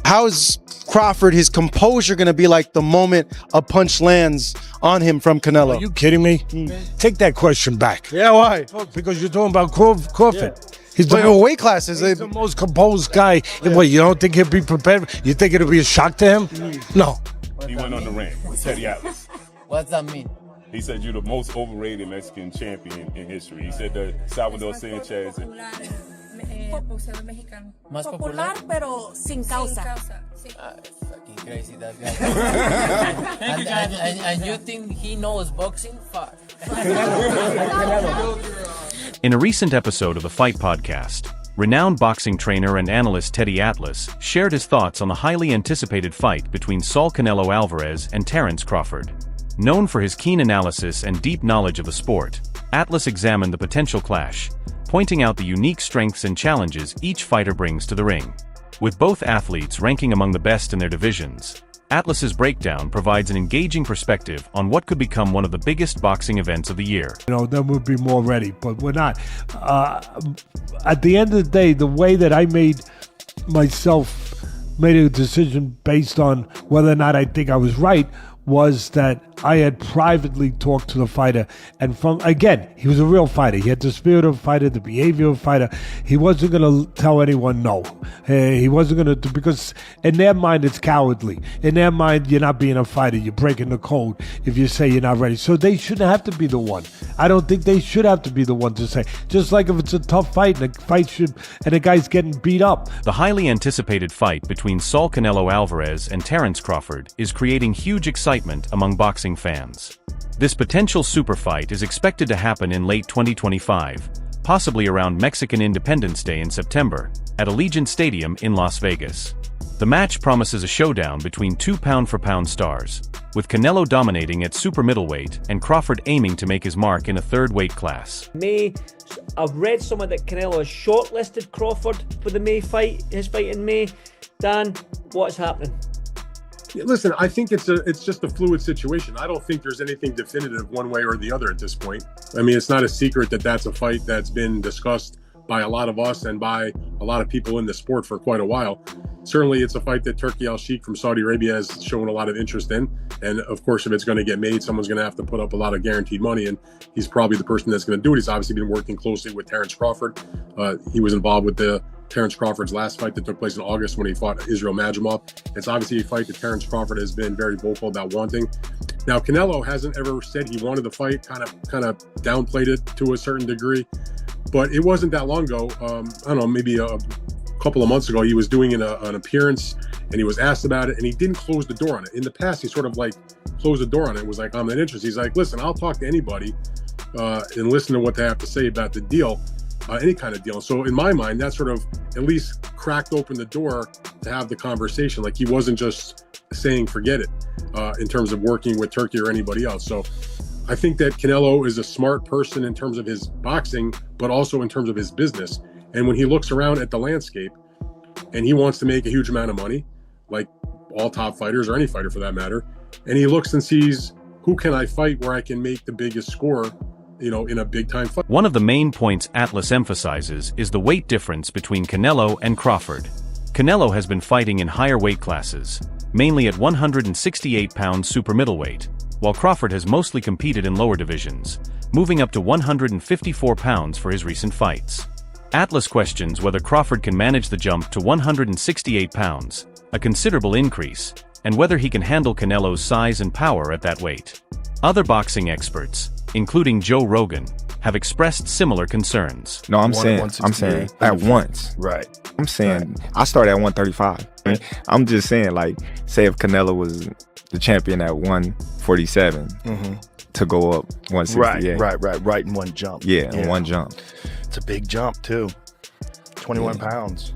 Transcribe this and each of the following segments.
how's Crawford, his composure going to be like the moment a punch lands on him from Canelo? Are you kidding me? Take that question back. Yeah, why? Because you're talking about Crawford. Yeah. He's weight classes. He's the most composed guy. Yeah. What, you don't think he'll be prepared? You think it'll be a shock to him? No. He went on the ring with Teddy Atlas. What's that mean? He said you're the most overrated Mexican champion in history. He said that Salvador Sanchez. Boxeador mexicano. Más popular, pero sin causa. Fucking crazy, that guy. and you think he knows boxing? Fuck. In a recent episode of the Fight Podcast, renowned boxing trainer and analyst Teddy Atlas shared his thoughts on the highly anticipated fight between Saul Canelo Alvarez and Terence Crawford. Known for his keen analysis and deep knowledge of the sport, Atlas examined the potential clash, pointing out the unique strengths and challenges each fighter brings to the ring. With both athletes ranking among the best in their divisions, Atlas's breakdown provides an engaging perspective on what could become one of the biggest boxing events of the year. Then we'll be more ready, but we're not. At the end of the day, the way that I made a decision based on whether or not I think I was right was that I had privately talked to the fighter, and he was a real fighter. He had the spirit of a fighter, the behavior of a fighter. He wasn't going to tell anyone no. He wasn't going to, because in their mind it's cowardly. In their mind, you're not being a fighter. You're breaking the code if you say you're not ready. So they shouldn't have to be the one. I don't think they should have to be the one to say. Just like if it's a tough fight and the guy's getting beat up. The highly anticipated fight between Saul Canelo Alvarez and Terence Crawford is creating huge excitement among boxing fans. This potential super fight is expected to happen in late 2025, possibly around Mexican Independence Day in September, at Allegiant Stadium in Las Vegas. The match promises a showdown between two pound-for-pound stars, with Canelo dominating at super middleweight and Crawford aiming to make his mark in a third weight class. I've read somewhere that Canelo has shortlisted Crawford for the May fight, his fight in May. Dan, what's happening? Listen, I think it's just a fluid situation. I don't think there's anything definitive one way or the other at this point. I mean, it's not a secret that that's a fight that's been discussed by a lot of us and by a lot of people in the sport for quite a while. Certainly, it's a fight that Turki Al-Sheikh from Saudi Arabia has shown a lot of interest in. And of course, if it's going to get made, someone's going to have to put up a lot of guaranteed money. And he's probably the person that's going to do it. He's obviously been working closely with Terence Crawford. He was involved with Terence Crawford's last fight that took place in August when he fought Israel Madrimov. It's obviously a fight that Terence Crawford has been very vocal about wanting. Now, Canelo hasn't ever said he wanted the fight, kind of downplayed it to a certain degree. But it wasn't that long ago, I don't know, maybe a couple of months ago, he was doing an appearance and he was asked about it and he didn't close the door on it. In the past, he sort of like closed the door on it. It was like, I'm not interested. He's like, listen, I'll talk to anybody and listen to what they have to say about the deal. Any kind of deal. So in my mind, that sort of at least cracked open the door to have the conversation. Like he wasn't just saying forget it in terms of working with Turki or anybody else. So I think that Canelo is a smart person in terms of his boxing, but also in terms of his business. And when he looks around at the landscape and he wants to make a huge amount of money, like all top fighters or any fighter for that matter, and he looks and sees who can I fight where I can make the biggest score, in a big-time fight. One of the main points Atlas emphasizes is the weight difference between Canelo and Crawford. Canelo has been fighting in higher weight classes, mainly at 168-pound super middleweight, while Crawford has mostly competed in lower divisions, moving up to 154 pounds for his recent fights. Atlas questions whether Crawford can manage the jump to 168 pounds, a considerable increase, and whether he can handle Canelo's size and power at that weight. Other boxing experts, including Joe Rogan, have expressed similar concerns. No, I'm saying at once. Right. I'm saying I started at 135. I'm just saying, like, say if Canelo was the champion at 147 to go up 168. Right in one jump. Yeah, in one jump. It's a big jump too. 21 pounds.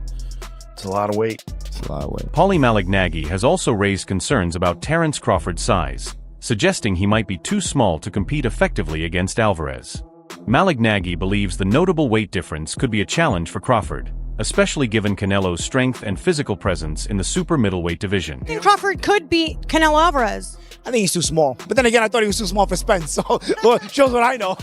It's a lot of weight. Paulie Malignaggi has also raised concerns about Terence Crawford's size, suggesting he might be too small to compete effectively against Alvarez. Malignaggi believes the notable weight difference could be a challenge for Crawford, especially given Canelo's strength and physical presence in the super middleweight division. Crawford could beat Canelo Alvarez. I think he's too small. But then again, I thought he was too small for Spence. So well, shows what I know.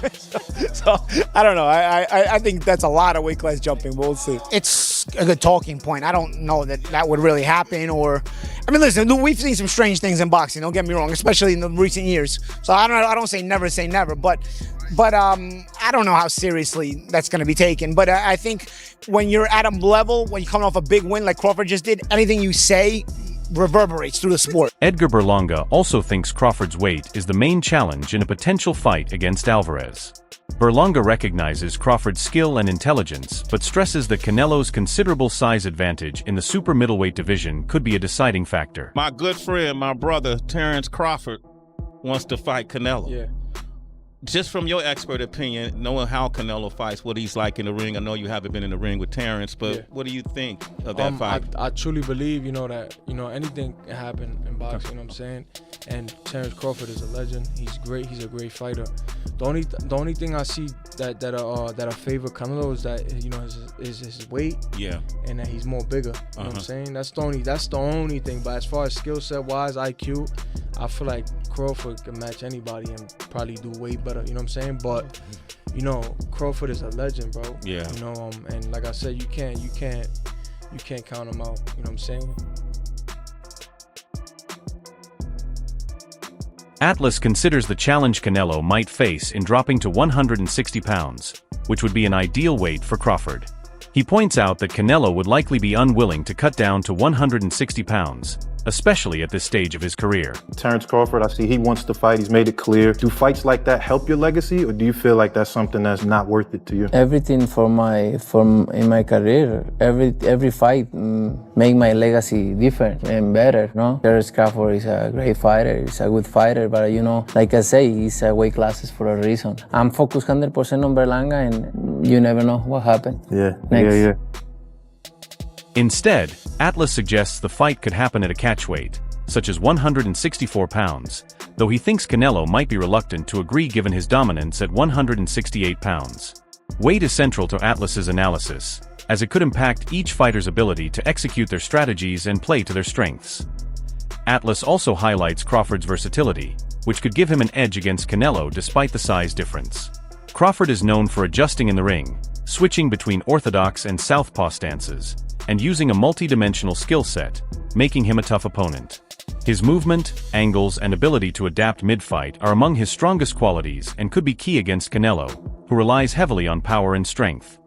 So I don't know. I think that's a lot of weight class jumping. But we'll see. It's a good talking point. I don't know that would really happen. Or, I mean, listen, we've seen some strange things in boxing. Don't get me wrong, especially in the recent years. So I don't say never. But I don't know how seriously that's going to be taken. But I think when you're at a level, when you come off a big win like Crawford just did, anything you say reverberates through the sport. Edgar Berlanga also thinks Crawford's weight is the main challenge in a potential fight against Alvarez. Berlanga recognizes Crawford's skill and intelligence, but stresses that Canelo's considerable size advantage in the super middleweight division could be a deciding factor. My good friend, my brother, Terence Crawford, wants to fight Canelo. Yeah. Just from your expert opinion, knowing how Canelo fights, what he's like in the ring, I know you haven't been in the ring with Terence, but what do you think of that fight? I truly believe, that, anything can happen in boxing, you know what I'm saying? And Terence Crawford is a legend. He's great. He's a great fighter. The only thing I see that favor Canelo is that, is his weight. Yeah. And that he's more bigger. You know what I'm saying? That's the only thing. But as far as skill set wise, IQ, I feel like Crawford can match anybody and probably do way better, you know what I'm saying? But Crawford is a legend, bro. Yeah. And like I said, you can't count him out, you know what I'm saying? Atlas considers the challenge Canelo might face in dropping to 160 pounds, which would be an ideal weight for Crawford. He points out that Canelo would likely be unwilling to cut down to 160 pounds, especially at this stage of his career. Terence Crawford, I see he wants to fight. He's made it clear. Do fights like that help your legacy, or do you feel like that's something that's not worth it to you? Everything in my career, every fight make my legacy different and better. Terence Crawford is a great fighter. He's a good fighter, but like I say, he's a weight classes for a reason. I'm focused 100% on Berlanga, and you never know what happened. Yeah. Next. Yeah. Instead, Atlas suggests the fight could happen at a catchweight, such as 164 pounds, though he thinks Canelo might be reluctant to agree given his dominance at 168 pounds. Weight is central to Atlas's analysis, as it could impact each fighter's ability to execute their strategies and play to their strengths. Atlas also highlights Crawford's versatility, which could give him an edge against Canelo despite the size difference. Crawford is known for adjusting in the ring, switching between orthodox and southpaw stances, and using a multi-dimensional skill set, making him a tough opponent. His movement, angles, and ability to adapt mid-fight are among his strongest qualities and could be key against Canelo, who relies heavily on power and strength.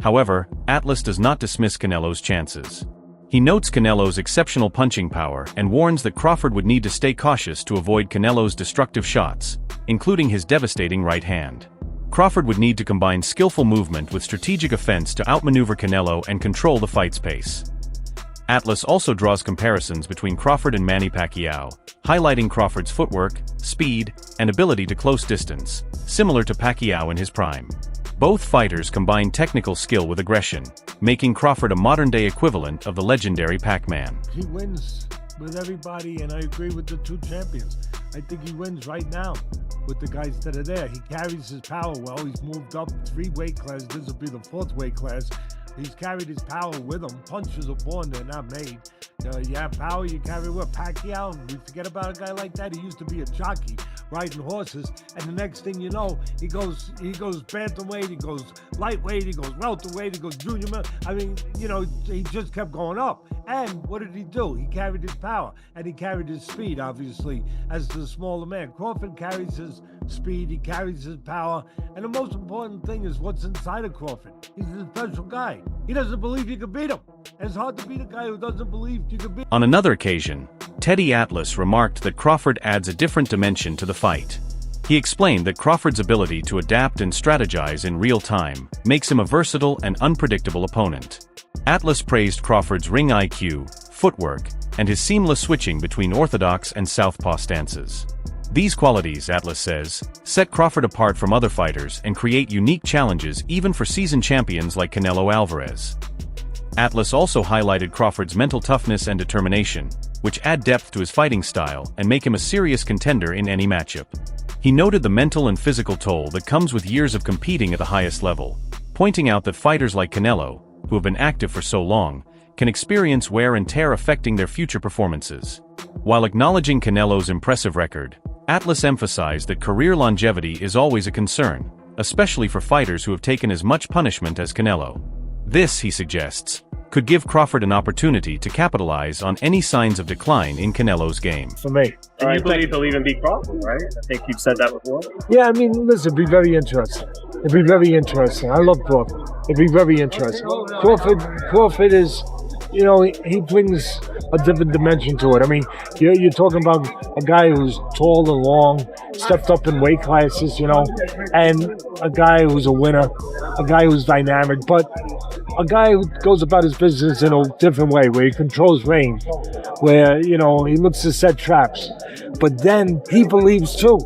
However, Atlas does not dismiss Canelo's chances. He notes Canelo's exceptional punching power and warns that Crawford would need to stay cautious to avoid Canelo's destructive shots, including his devastating right hand. Crawford would need to combine skillful movement with strategic offense to outmaneuver Canelo and control the fight's pace. Atlas also draws comparisons between Crawford and Manny Pacquiao, highlighting Crawford's footwork, speed, and ability to close distance, similar to Pacquiao in his prime. Both fighters combine technical skill with aggression, making Crawford a modern-day equivalent of the legendary Pac-Man. He wins with everybody, and I agree with the two champions. I think he wins right now with the guys that are there. He carries his power well. He's moved up 3 weight classes. This will be the 4th weight class. He's carried his power with him. Punches are born, they're not made. You have power, you carry it with. Pacquiao, we forget about a guy like that. He used to be a jockey riding horses, and the next thing you know, he goes bantamweight, he goes lightweight, he goes welterweight, he goes junior middle. I mean, he just kept going up. And what did he do? He carried his power, and he carried his speed, obviously, as the smaller man. Crawford carries his speed, he carries his power, and the most important thing is what's inside of Crawford. He's a special guy. He doesn't believe you can beat him. And it's hard to beat a guy who doesn't believe you can beat him. On another occasion, Teddy Atlas remarked that Crawford adds a different dimension to the fight. He explained that Crawford's ability to adapt and strategize in real time makes him a versatile and unpredictable opponent. Atlas praised Crawford's ring IQ, footwork, and his seamless switching between orthodox and southpaw stances. These qualities, Atlas says, set Crawford apart from other fighters and create unique challenges even for seasoned champions like Canelo Alvarez. Atlas also highlighted Crawford's mental toughness and determination, which add depth to his fighting style and make him a serious contender in any matchup. He noted the mental and physical toll that comes with years of competing at the highest level, pointing out that fighters like Canelo, who have been active for so long, can experience wear and tear affecting their future performances. While acknowledging Canelo's impressive record, Atlas emphasized that career longevity is always a concern, especially for fighters who have taken as much punishment as Canelo. This, he suggests, could give Crawford an opportunity to capitalize on any signs of decline in Canelo's game. For me. And you believe he'll even beat Crawford, right? I think you've said that before. Yeah, I mean, listen, it'd be very interesting. It'd be very interesting. I love Crawford. It'd be very interesting. Crawford is, you know, he brings a different dimension to it. I mean, you're talking about a guy who's tall and long, stepped up in weight classes, you know, and a guy who's a winner, a guy who's dynamic, but a guy who goes about his business in a different way, where he controls range, where, you know, he looks to set traps. But then he believes too.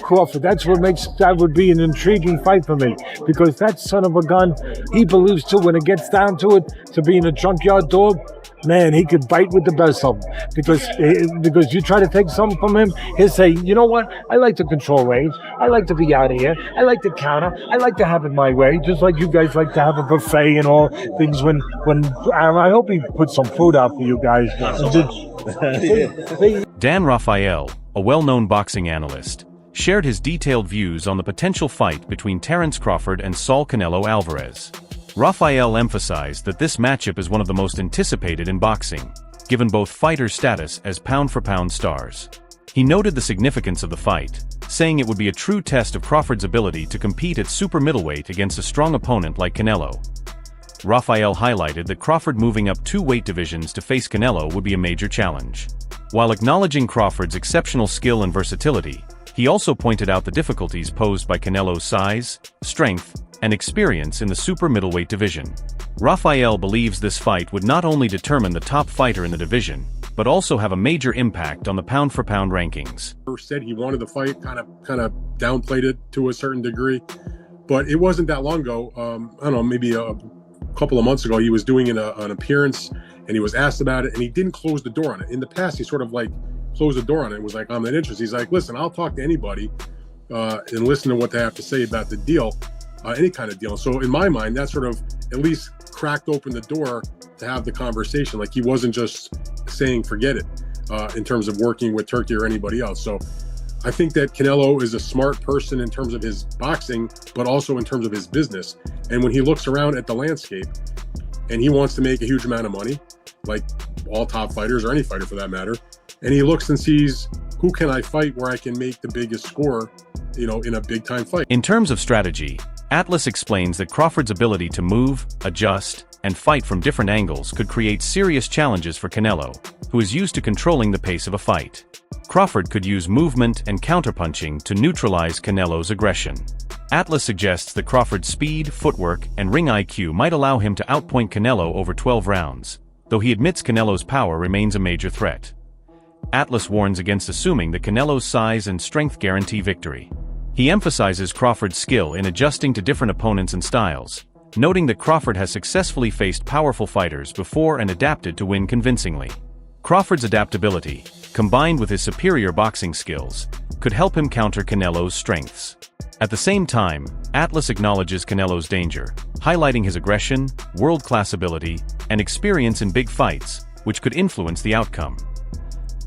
Crawford, that's what makes that would be an intriguing fight for me, because that son of a gun, he believes too. When it gets down to it, to being a junkyard dog, man, he could bite with the best of them, because you try to take something from him, he'll say, you know what, I like to control range, I like to be out of here, I like to counter, I like to have it my way, just like you guys like to have a buffet and all things. When I hope he puts some food out for you guys. Dan Rafael, a well-known boxing analyst, shared his detailed views on the potential fight between Terence Crawford and Saul Canelo Alvarez. Rafael emphasized that this matchup is one of the most anticipated in boxing, given both fighters' status as pound-for-pound stars. He noted the significance of the fight, saying it would be a true test of Crawford's ability to compete at super middleweight against a strong opponent like Canelo. Rafael highlighted that Crawford moving up 2 weight divisions to face Canelo would be a major challenge. While acknowledging Crawford's exceptional skill and versatility, he also pointed out the difficulties posed by Canelo's size, strength, and experience in the super middleweight division. Rafael believes this fight would not only determine the top fighter in the division, but also have a major impact on the pound-for-pound rankings. First said he wanted the fight, kind of downplayed it to a certain degree, but it wasn't that long ago. I don't know, maybe a couple of months ago, he was doing an appearance, and he was asked about it, and he didn't close the door on it. In the past, he sort of like closed the door on it and was like, I'm not interested. He's like, listen, I'll talk to anybody and listen to what they have to say about the deal, any kind of deal. So in my mind, that sort of at least cracked open the door to have the conversation. Like, he wasn't just saying forget it in terms of working with Turkey or anybody else. So I think that Canelo is a smart person in terms of his boxing, but also in terms of his business. And when he looks around at the landscape and he wants to make a huge amount of money, like all top fighters or any fighter for that matter, and he looks and sees, who can I fight where I can make the biggest score, you know, in a big time fight. In terms of strategy, Atlas explains that Crawford's ability to move, adjust, and fight from different angles could create serious challenges for Canelo, who is used to controlling the pace of a fight. Crawford could use movement and counterpunching to neutralize Canelo's aggression. Atlas suggests that Crawford's speed, footwork, and ring IQ might allow him to outpoint Canelo over 12 rounds, though he admits Canelo's power remains a major threat. Atlas warns against assuming that Canelo's size and strength guarantee victory. He emphasizes Crawford's skill in adjusting to different opponents and styles, noting that Crawford has successfully faced powerful fighters before and adapted to win convincingly. Crawford's adaptability, combined with his superior boxing skills, could help him counter Canelo's strengths. At the same time, Atlas acknowledges Canelo's danger, highlighting his aggression, world-class ability, and experience in big fights, which could influence the outcome.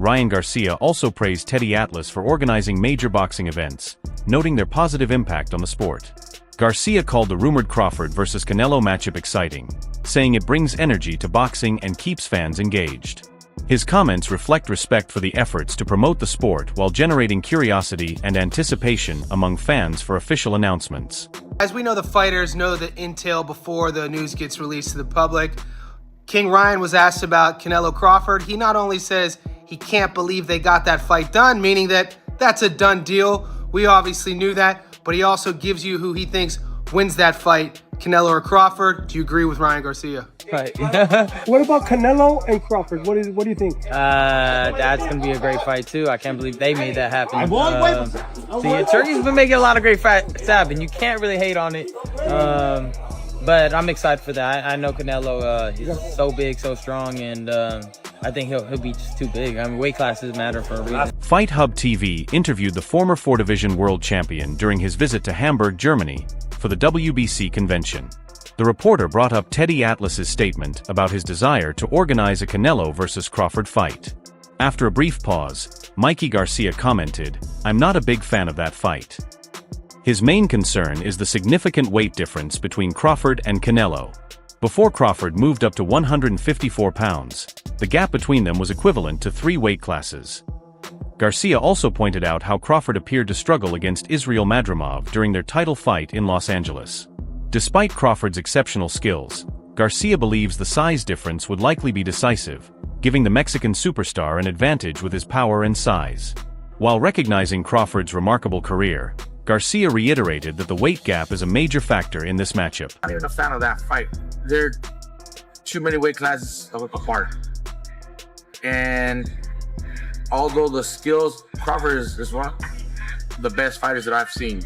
Ryan Garcia also praised Teddy Atlas for organizing major boxing events, noting their positive impact on the sport. Garcia called the rumored Crawford vs. Canelo matchup exciting, saying it brings energy to boxing and keeps fans engaged. His comments reflect respect for the efforts to promote the sport while generating curiosity and anticipation among fans for official announcements. As we know, the fighters know the intel before the news gets released to the public. King Ryan was asked about Canelo Crawford. He not only says he can't believe they got that fight done, meaning that that's a done deal. We obviously knew that, but he also gives you who he thinks wins that fight, Canelo or Crawford. Do you agree with Ryan Garcia? Right. What about Canelo and Crawford? What do you think? That's gonna be a great fight too. I can't believe they made that happen. Turkey's been making a lot of great fights happen. You can't really hate on it. But I'm excited for that. I know Canelo is so big, so strong, and I think he'll be just too big. I mean, weight classes matter for a reason. Fight Hub TV interviewed the former 4-division world champion during his visit to Hamburg, Germany, for the WBC convention. The reporter brought up Teddy Atlas's statement about his desire to organize a Canelo versus Crawford fight. After a brief pause, Mikey Garcia commented, "I'm not a big fan of that fight." His main concern is the significant weight difference between Crawford and Canelo. Before Crawford moved up to 154 pounds, the gap between them was equivalent to 3 weight classes. Garcia also pointed out how Crawford appeared to struggle against Israel Madrimov during their title fight in Los Angeles. Despite Crawford's exceptional skills, Garcia believes the size difference would likely be decisive, giving the Mexican superstar an advantage with his power and size. While recognizing Crawford's remarkable career, Garcia reiterated that the weight gap is a major factor in this matchup. I'm not even a fan of that fight. They're too many weight classes apart. And although the skills, Crawford is one of the best fighters that I've seen.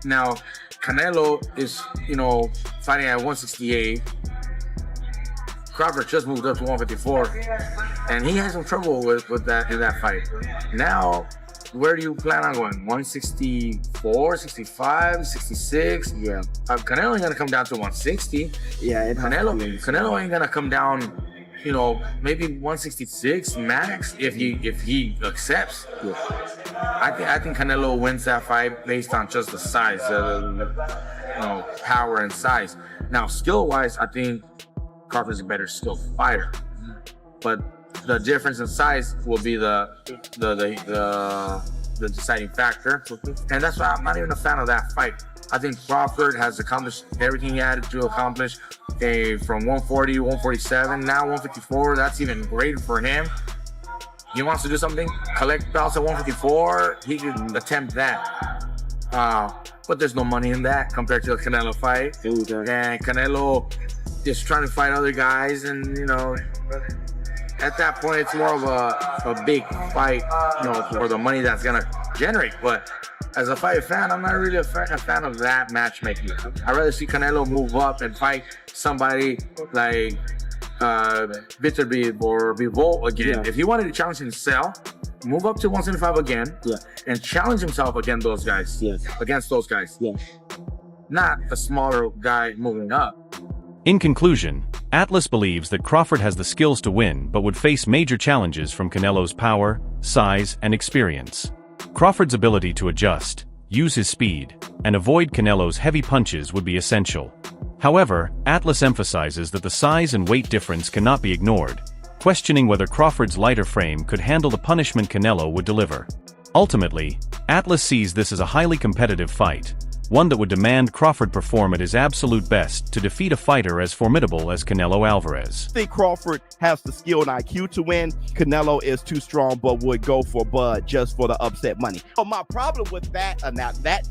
Now, Canelo is, fighting at 168. Crawford just moved up to 154, and he had some trouble with that in that fight. Now, where do you plan on going? 164, 65, 66? Yeah. Canelo ain't gonna come down to 160. Yeah. Canelo ain't gonna come down, maybe 166 max if he accepts. Yeah. I think Canelo wins that fight based on just the size, power and size. Now, skill-wise, I think Crawford's a better skilled fighter, but the difference in size will be the deciding factor, and that's why I'm not even a fan of that fight. I think Crawford has accomplished everything he had to accomplish. From 140, 147, now 154. That's even great for him. He wants to do something, collect belts at 154. He can attempt that. But there's no money in that compared to the Canelo fight. And Canelo is trying to fight other guys, and at that point, it's more of a big fight, for the money that's gonna generate. But as a fight fan, I'm not really a fan of that matchmaking. I'd rather see Canelo move up and fight somebody like Beterbiev or Bivol again. Yeah. If he wanted to challenge himself, move up to 175 again, and challenge himself against those guys. Yes. Against those guys. Yes. Not a smaller guy moving up. In conclusion, Atlas believes that Crawford has the skills to win but would face major challenges from Canelo's power, size, and experience. Crawford's ability to adjust, use his speed, and avoid Canelo's heavy punches would be essential. However, Atlas emphasizes that the size and weight difference cannot be ignored, questioning whether Crawford's lighter frame could handle the punishment Canelo would deliver. Ultimately, Atlas sees this as a highly competitive fight, one that would demand Crawford perform at his absolute best to defeat a fighter as formidable as Canelo Alvarez. I think Crawford has the skill and IQ to win. Canelo is too strong but would go for Bud just for the upset money. So my problem with that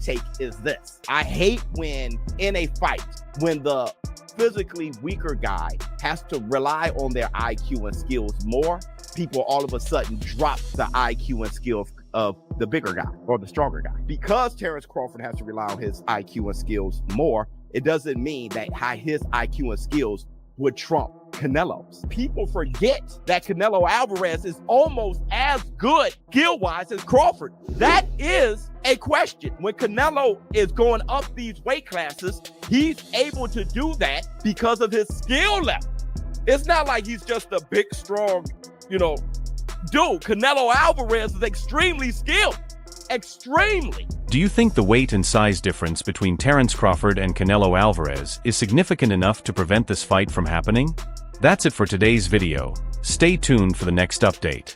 take is this. I hate when in a fight, when the physically weaker guy has to rely on their IQ and skills more, people all of a sudden drop the IQ and skills of the bigger guy or the stronger guy. Because Terence Crawford has to rely on his IQ and skills more, it doesn't mean that his IQ and skills would trump Canelo's. People forget that Canelo Alvarez is almost as good skill-wise as Crawford. That is a question. When Canelo is going up these weight classes, he's able to do that because of his skill level. It's not like he's just a big, strong, dude. Canelo Alvarez is extremely skilled. Extremely. Do you think the weight and size difference between Terence Crawford and Canelo Alvarez is significant enough to prevent this fight from happening? That's it for today's video. Stay tuned for the next update.